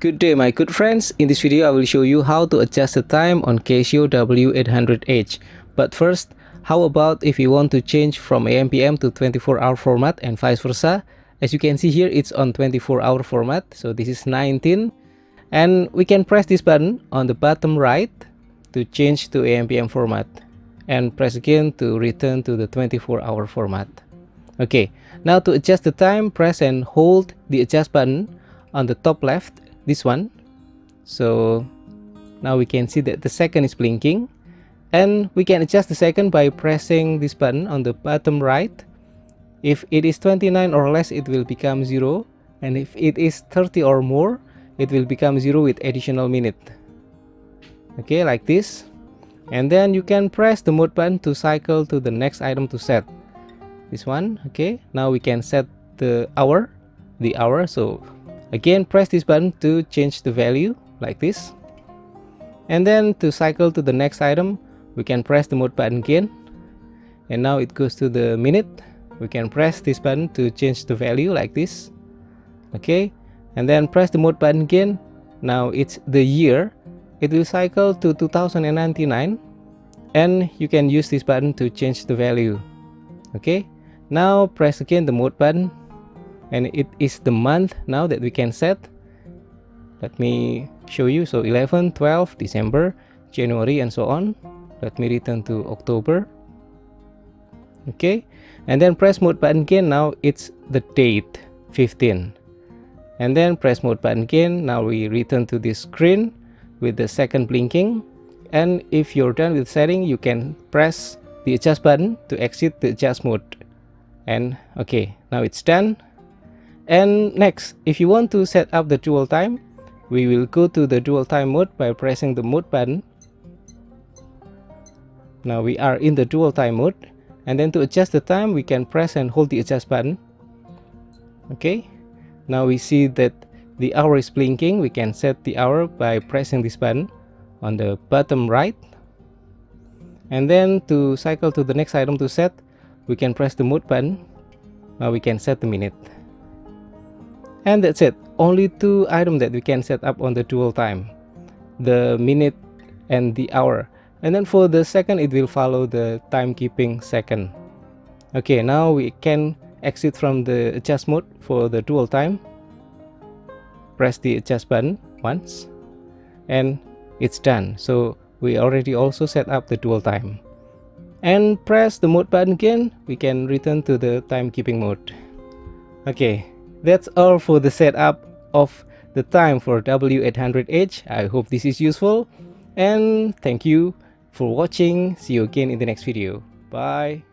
Good day my good friends, in this video I will show you how to adjust the time on Casio W800H. But first, how about if you want to change from AM/PM to 24-hour format and vice versa? As you can see here, it's on 24-hour format, so this is 19. And we can press this button on the bottom right to change to AM/PM format. And press again to return to the 24-hour format. Okay, now to adjust the time, press and hold the adjust button on the top left, this one. So now we can see that the second is blinking, and we can adjust the second by pressing this button on the bottom right. If it is 29 or less, it will become 0, and if it is 30 or more, it will become 0 with additional minute. Okay, like this. And then you can press the mode button to cycle to the next item to set. This one. Okay, now we can set the hour. So again, press this button to change the value like this. And then to cycle to the next item, we can press the mode button again. And now it goes to the minute. We can press this button to change the value like this. Okay, and then press the mode button again. Now it's the year. It will cycle to 2099. And you can use this button to change the value. Okay, now press again the mode button. And it is the month now that we can set. Let me show you. So 11, 12, December, January, and so on. Let me return to October. Okay, and then press mode button again. Now it's the date, 15. And then press mode button again. Now we return to this screen with the second blinking. And if you're done with setting, you can press the adjust button to exit the adjust mode. And okay, now it's done. And next, if you want to set up the dual time, we will go to the dual time mode by pressing the mode button. Now we are in the dual time mode, and then to adjust the time, we can press and hold the adjust button. Okay, now we see that the hour is blinking. We can set the hour by pressing this button on the bottom right. And then to cycle to the next item to set, we can press the mode button. Now we can set the minute. And that's it. Only two items that we can set up on the dual time, the minute and the hour. And then for the second, it will follow the timekeeping second. Okay, now we can exit from the adjust mode for the dual time. Press the adjust button once and it's done. So we already also set up the dual time. And press the mode button again, we can return to the timekeeping mode. Okay, that's all for the setup of the time for W800H. I hope this is useful, and thank you for watching. See you again in the next video. Bye.